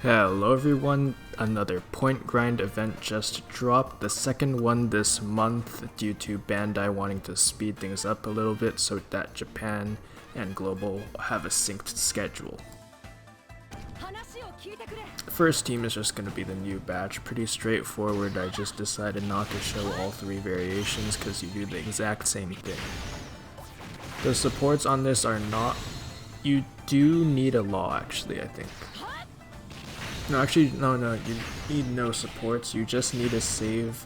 Hello everyone, another point grind event just dropped, the second one this month due to Bandai wanting to speed things up a little bit so that Japan and Global have a synced schedule. First team is just going to be the new batch, pretty straightforward. I just decided not to show all three variations because you do the exact same thing. The supports on this are not, you do need a law actually, I think. No, actually, no, you need no supports, you just need to save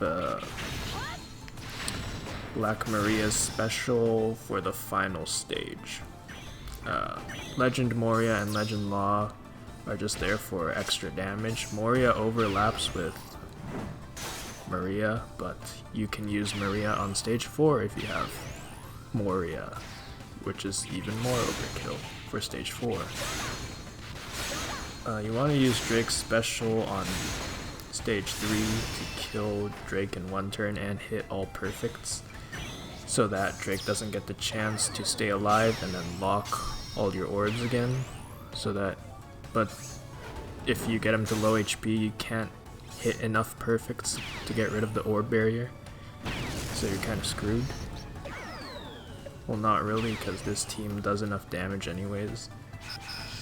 Black Maria's special for the final stage. Legend Moria and Legend Law are just there for extra damage. Moria overlaps with Maria, but you can use Maria on stage 4 if you have Moria, which is even more overkill for stage 4. You want to use Drake's special on stage 3 to kill Drake in one turn and hit all perfects, so that Drake doesn't get the chance to stay alive and then lock all your orbs again. But if you get him to low HP, you can't hit enough perfects to get rid of the orb barrier, so you're kind of screwed. Well, not really, because this team does enough damage anyways.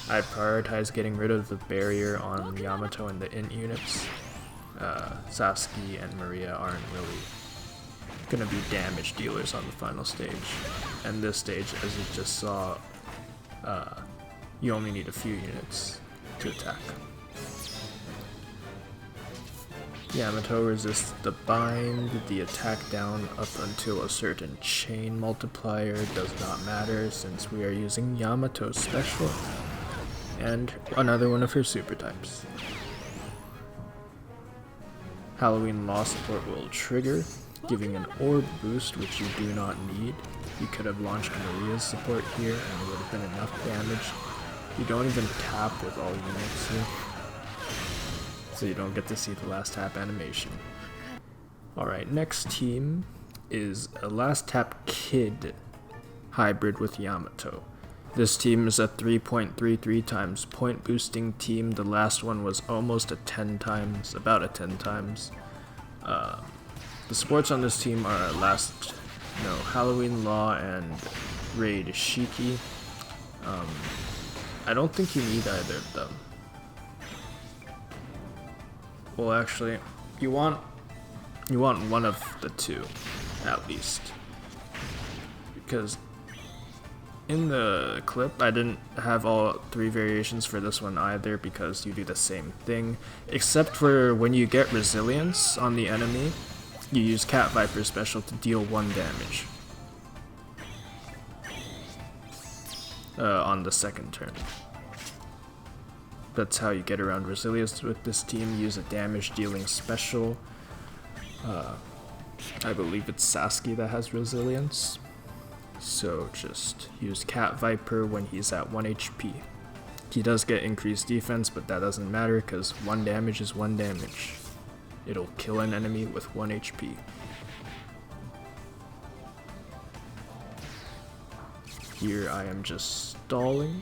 I prioritize getting rid of the barrier on Yamato and the int units. Sasuke and Maria aren't really gonna be damage dealers on the final stage. And this stage, as you just saw, you only need a few units to attack. Yamato resists the bind, the attack down up until a certain chain multiplier does not matter since we are using Yamato's special and another one of her super types. Halloween Law support will trigger, giving an orb boost which you do not need. You could have launched Maria's support here and it would have been enough damage. You don't even tap with all units here, so you don't get to see the last tap animation. Alright, next team is a last tap Kid hybrid with Yamato. This team is a 3.33 times point boosting team. The last one was almost a 10 times, about a 10 times. The supports on this team are Halloween Law and Raid Shiki. I don't think you need either of them. Well, actually, you want one of the two, at least. Because in the clip, I didn't have all three variations for this one either because you do the same thing. Except for when you get resilience on the enemy, you use Cat Viper special to deal 1 damage. On the second turn. That's how you get around resilience with this team. Use a damage dealing special. I believe it's Sasuke that has resilience. So just use Cat Viper when he's at 1 HP. He does get increased defense, but that doesn't matter because 1 damage is 1 damage. It'll kill an enemy with 1 HP. Here I am just stalling.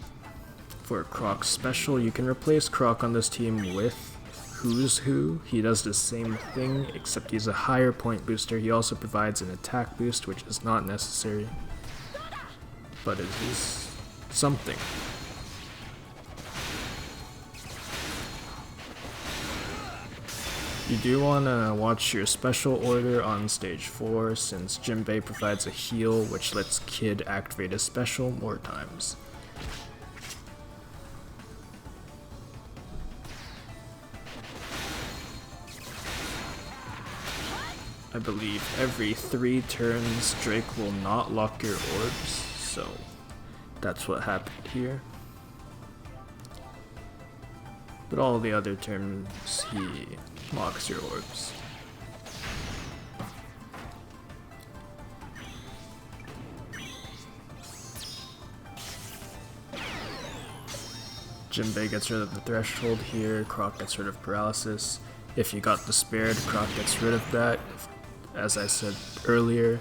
For Croc's special, you can replace Croc on this team with Who's Who. He does the same thing, except he's a higher point booster. He also provides an attack boost, which is not necessary, but it is something. You do want to watch your special order on stage 4 since Jinbei provides a heal which lets Kid activate his special more times. I believe every 3 turns Drake will not lock your orbs, so that's what happened here. But all the other turns he locks your orbs. Jinbei gets rid of the threshold here, Croc gets rid of paralysis. If you got despaired, Croc gets rid of that. As I said earlier,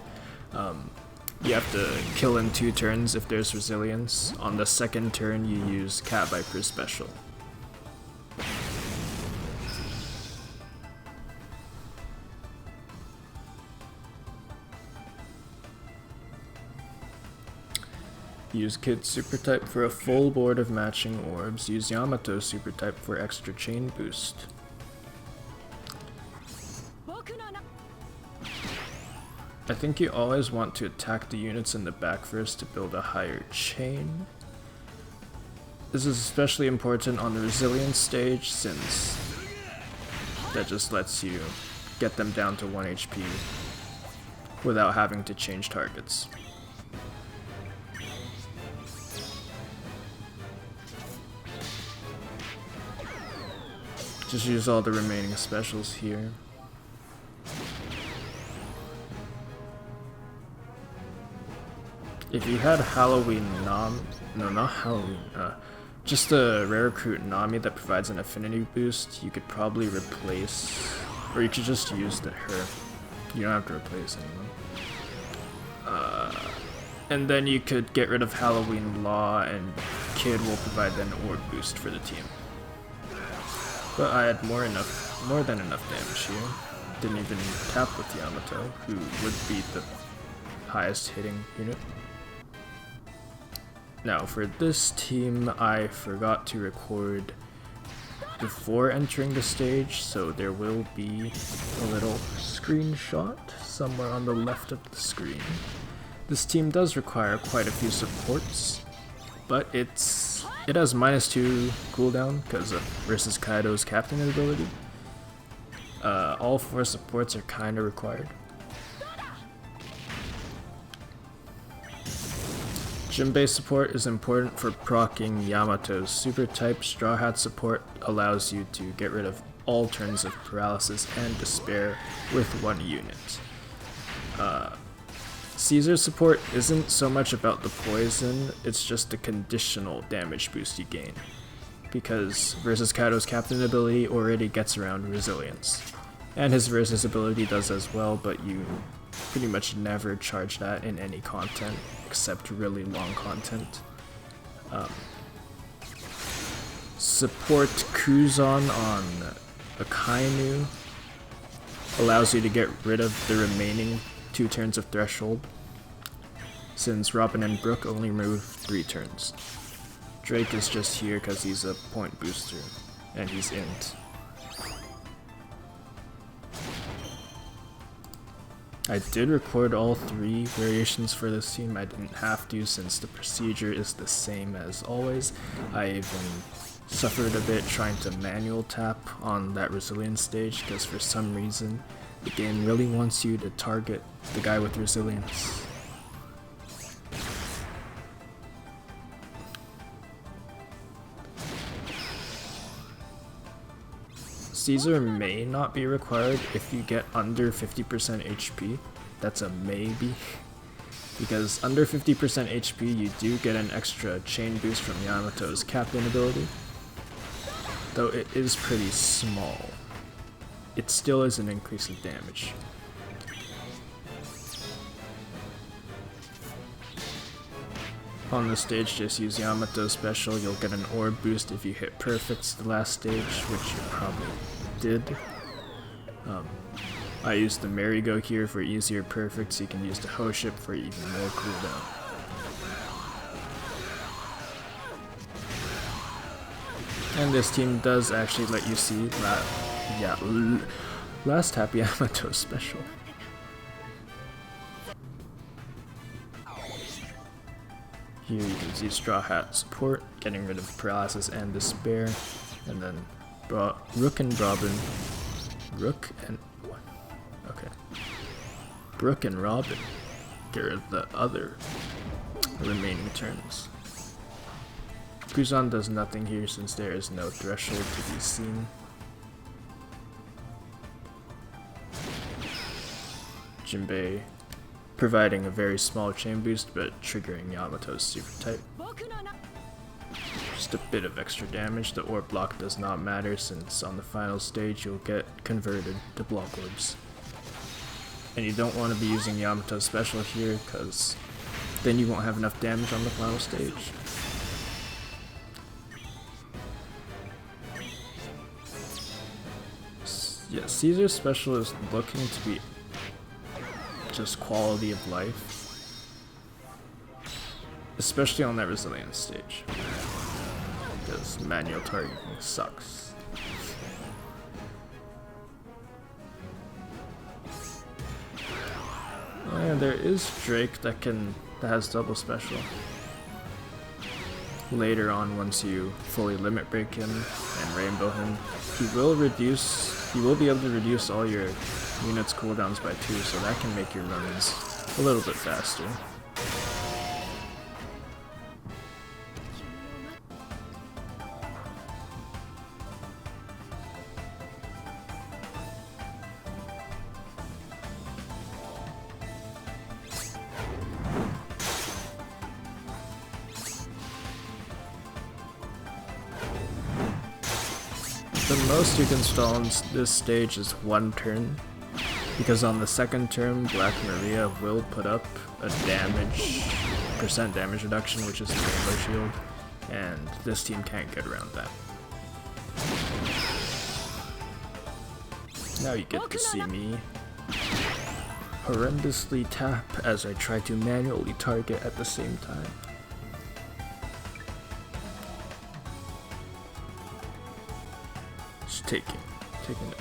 you have to kill in 2 turns if there's resilience. On the second turn you use Cat Viper's special. Use Kid Super Type for a full board of matching orbs. Use Yamato Super Type for extra chain boost. I think you always want to attack the units in the back first to build a higher chain. This is especially important on the resilience stage since that just lets you get them down to 1 HP without having to change targets. Just use all the remaining specials here. If you had Halloween not Halloween, just a rare recruit Nami that provides an affinity boost, you could probably replace, or you could just use her. You don't have to replace anyone. And then you could get rid of Halloween Law, and Kid will provide an orb boost for the team. But I had more than enough damage here. Didn't even tap with Yamato, who would be the highest hitting unit. Now for this team, I forgot to record before entering the stage, so there will be a little screenshot somewhere on the left of the screen. This team does require quite a few supports, but it has -2 cooldown because of versus Kaido's captain ability. All 4 supports are kinda required. Jinbei support is important for proccing Yamato's super type. Straw Hat support allows you to get rid of all turns of paralysis and despair with 1 unit. Caesar's support isn't so much about the poison, it's just the conditional damage boost you gain, because versus Kaido's captain ability already gets around resilience, and his versus ability does as well, but you pretty much never charge that in any content except really long content. Support Kuzan on Akainu allows you to get rid of the remaining 2 turns of threshold, since Robin and Brook only move 3 turns. Drake is just here because he's a point booster, and he's int. I did record all 3 variations for this team. I didn't have to since the procedure is the same as always. I even suffered a bit trying to manual tap on that resilience stage because for some reason the game really wants you to target the guy with resilience. Caesar may not be required if you get under 50% HP. That's a maybe. Because under 50% HP you do get an extra chain boost from Yamato's captain ability. Though it is pretty small. It still is an increase of damage. On the stage, just use Yamato's special. You'll get an orb boost if you hit perfects the last stage, which you probably did. I used the merry-go here for easier perfects. You can use the Hoship for even more cooldown. And this team does actually let you see that, last tap Yamato special. Here you can see Straw Hat support, getting rid of paralysis and despair, and then Brook and Robin get rid of the other remaining turns. Kuzan does nothing here since there is no threshold to be seen. Jinbei providing a very small chain boost but triggering Yamato's super type. Just a bit of extra damage. The orb block does not matter since on the final stage you'll get converted to block orbs. And you don't want to be using Yamato's special here because then you won't have enough damage on the final stage. Yeah, Caesar's special is looking to be just quality of life. especially on that resilience stage, because manual targeting sucks. And there is Drake that has double special. Later on, once you fully limit break him and rainbow him, he will be able to reduce all your units cooldowns by 2, so that can make your runs a little bit faster. The most you can stall on this stage is 1 turn, because on the second turn, Black Maria will put up a percent damage reduction, which is the Rainbow Shield, and this team can't get around that. Now you get to see me horrendously tap as I try to manually target at the same time. Just taking a bit.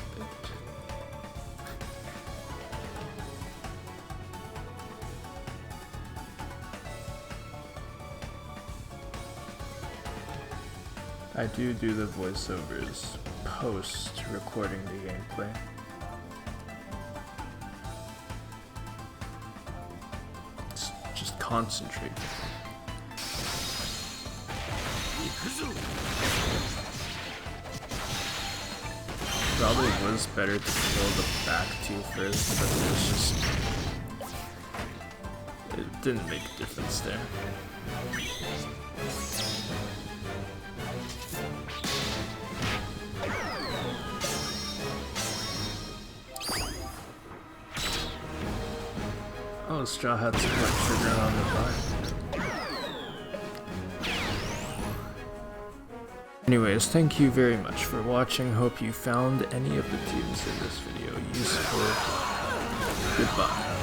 I do the voiceovers post recording the gameplay. Just concentrate. Probably was better to kill the back 2 first, but it didn't make a difference there. Oh, Straw Hat's quite trigger on the buy. Anyways, thank you very much for watching. Hope you found any of the tunes in this video useful. Goodbye.